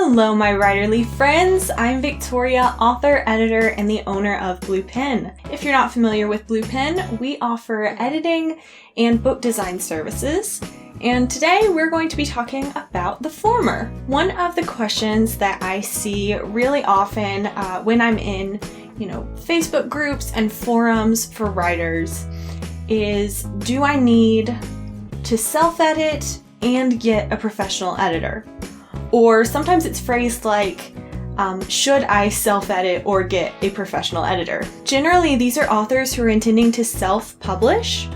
Hello, my writerly friends. I'm Victoria, author, editor, and the owner of Blue Pen. If you're not familiar with Blue Pen, we offer editing and book design services. And today we're going to be talking about the former. One of the questions that I see really often when I'm in, Facebook groups and forums for writers is, do I need to self-edit and get a professional editor? Or sometimes it's phrased like, should I self-edit or get a professional editor? Generally, these are authors who are intending to self-publish.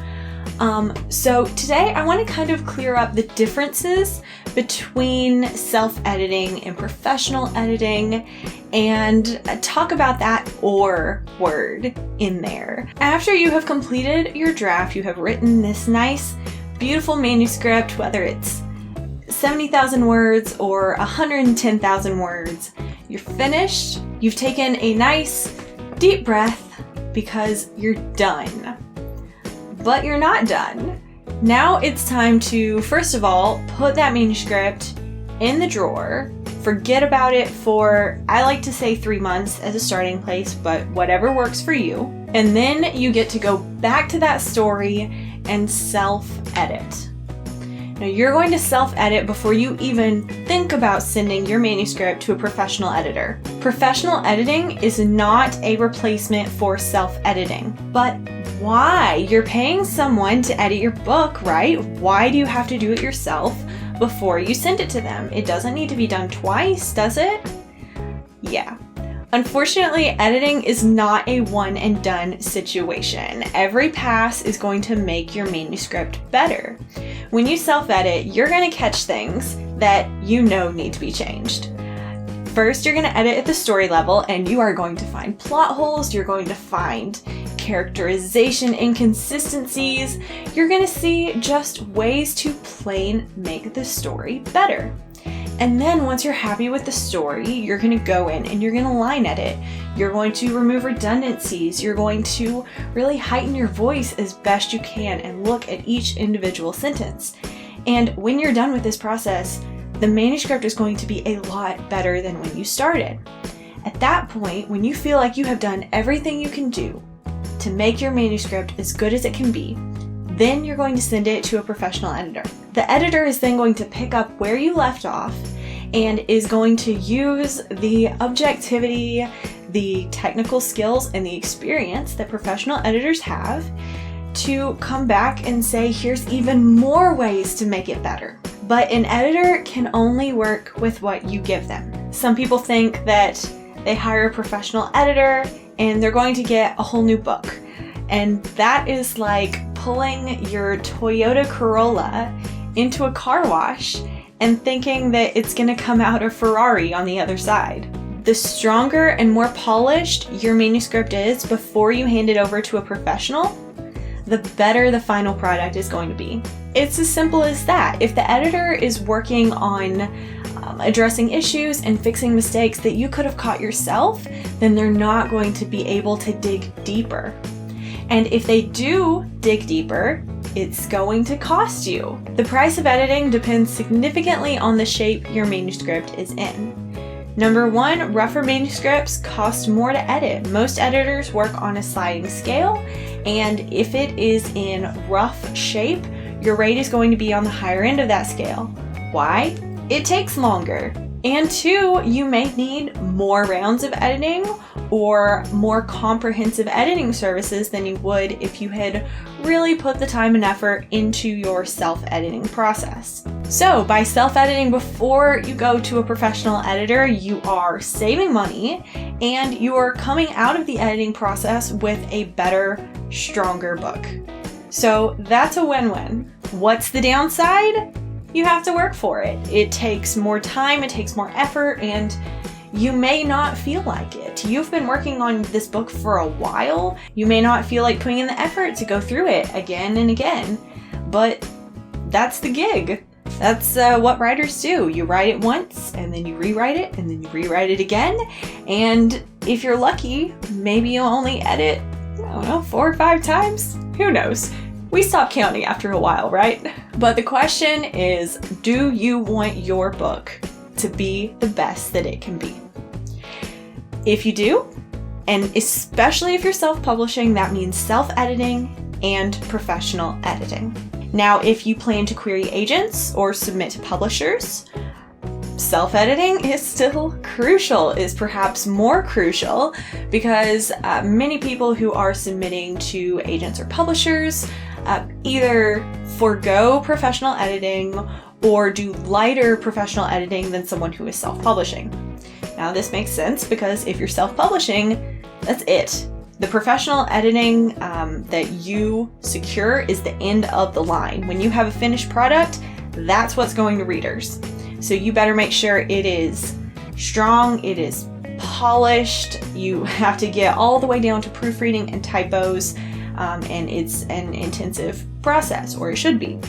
So today I want to kind of clear up the differences between self-editing and professional editing and talk about that "or" word in there. After you have completed your draft, you have written this nice, beautiful manuscript, whether it's 70,000 words or 110,000 words, you're finished, you've taken a nice deep breath because you're done. But you're not done. Now it's time to, first of all, put that manuscript in the drawer, forget about it for, I like to say 3 months as a starting place, but whatever works for you. And then you get to go back to that story and self-edit. Now you're going to self-edit before you even think about sending your manuscript to a professional editor. Professional editing is not a replacement for self-editing. But why? You're paying someone to edit your book, right? Why do you have to do it yourself before you send it to them? It doesn't need to be done twice, does it? Yeah. Unfortunately, editing is not a one and done situation. Every pass is going to make your manuscript better. When you self-edit, you're going to catch things that you know need to be changed. First, you're going to edit at the story level, and you are going to find plot holes, you're going to find characterization inconsistencies, you're going to see just ways to plain make the story better. And then once you're happy with the story, you're going to go in and you're going to line edit. You're going to remove redundancies. You're going to really heighten your voice as best you can and look at each individual sentence. And when you're done with this process, the manuscript is going to be a lot better than when you started. At that point, when you feel like you have done everything you can do to make your manuscript as good as it can be, then you're going to send it to a professional editor. The editor is then going to pick up where you left off and is going to use the objectivity, the technical skills, and the experience that professional editors have to come back and say, here's even more ways to make it better. But an editor can only work with what you give them. Some people think that they hire a professional editor and they're going to get a whole new book. And that is like pulling your Toyota Corolla into a car wash and thinking that it's going to come out a Ferrari on the other side. The stronger and more polished your manuscript is before you hand it over to a professional, the better the final product is going to be. It's as simple as that. If the editor is working on addressing issues and fixing mistakes that you could have caught yourself, then they're not going to be able to dig deeper. And if they do dig deeper, it's going to cost you. The price of editing depends significantly on the shape your manuscript is in. Number one, rougher manuscripts cost more to edit. Most editors work on a sliding scale, and if it is in rough shape, your rate is going to be on the higher end of that scale. Why? It takes longer. And two, you may need more rounds of editing or more comprehensive editing services than you would if you had really put the time and effort into your self-editing process. So by self-editing before you go to a professional editor, you are saving money and you are coming out of the editing process with a better, stronger book. So that's a win-win. What's the downside? You have to work for it. It takes more time, it takes more effort, and you may not feel like it. You've been working on this book for a while. You may not feel like putting in the effort to go through it again and again, but that's the gig. That's what writers do. You write it once, and then you rewrite it, and then you rewrite it again, and if you're lucky, maybe you'll only edit, 4 or 5 times. Who knows? We stop counting after a while, right? But the question is, do you want your book to be the best that it can be. If you do, and especially if you're self-publishing, that means self-editing and professional editing. Now, if you plan to query agents or submit to publishers, self-editing is still crucial, is perhaps more crucial, because many people who are submitting to agents or publishers either forego professional editing or do lighter professional editing than someone who is self-publishing. Now, this makes sense because if you're self-publishing, that's it. The professional editing that you secure is the end of the line. When you have a finished product, that's what's going to readers. So you better make sure it is strong, it is polished, you have to get all the way down to proofreading and typos, and it's an intensive process, or it should be.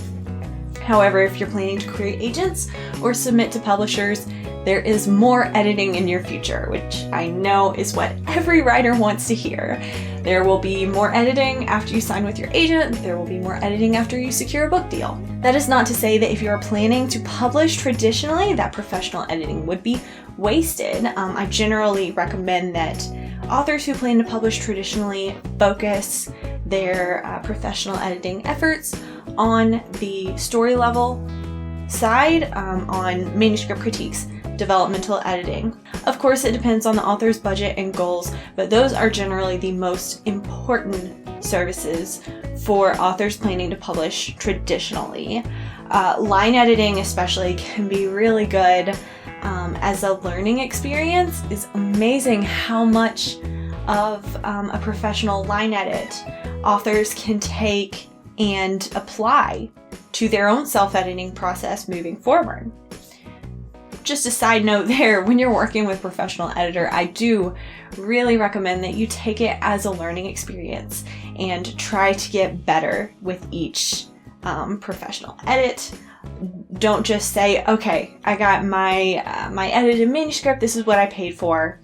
However, if you're planning to create agents or submit to publishers, there is more editing in your future, which I know is what every writer wants to hear. There will be more editing after you sign with your agent. There will be more editing after you secure a book deal. That is not to say that if you are planning to publish traditionally, that professional editing would be wasted. I generally recommend that authors who plan to publish traditionally focus their professional editing efforts on the story level side, on manuscript critiques, developmental editing. Of course, it depends on the author's budget and goals, but those are generally the most important services for authors planning to publish traditionally. Line editing especially can be really good as a learning experience. It's amazing how much of a professional line edit authors can take and apply to their own self-editing process moving forward. Just a side note there, when you're working with a professional editor, I do really recommend that you take it as a learning experience and try to get better with each professional edit. Don't just say, okay, I got my edited manuscript, this is what I paid for.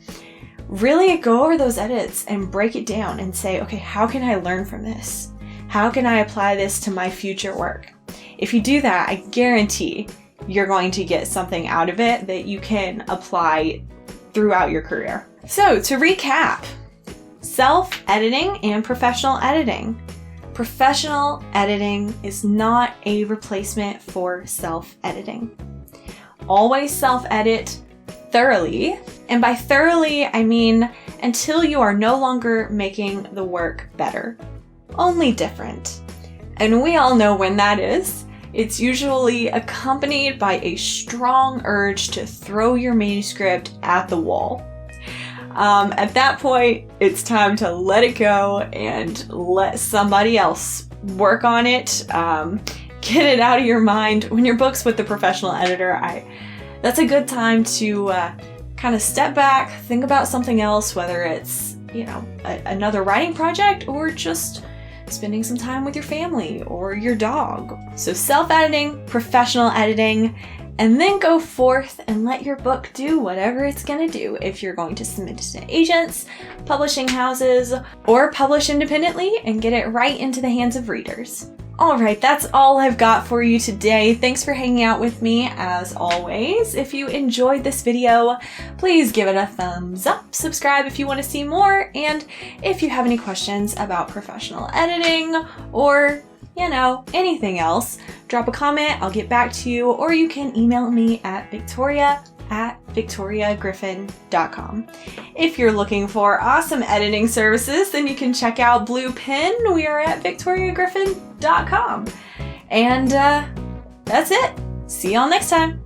Really go over those edits and break it down and say, okay, how can I learn from this? How can I apply this to my future work? If you do that, I guarantee you're going to get something out of it that you can apply throughout your career. So to recap, self-editing and professional editing. Professional editing is not a replacement for self-editing. Always self-edit thoroughly, and by thoroughly, I mean until you are no longer making the work better, only different. And we all know when that is. It's usually accompanied by a strong urge to throw your manuscript at the wall. At that point, it's time to let it go and let somebody else work on it. Get it out of your mind. When your book's with the professional editor, that's a good time to kind of step back, think about something else, whether it's, another writing project or just spending some time with your family or your dog. So self-editing, professional editing, and then go forth and let your book do whatever it's going to do. If you're going to submit it to agents, publishing houses, or publish independently and get it right into the hands of readers. All right, that's all I've got for you today. Thanks for hanging out with me as always. If you enjoyed this video, please give it a thumbs up, subscribe if you want to see more, and if you have any questions about professional editing or, anything else, drop a comment, I'll get back to you, or you can email me at victoria@victoriagriffin.com. If you're looking for awesome editing services, then you can check out Blue Pen. We are at victoriagriffin.com. And that's it. See y'all next time.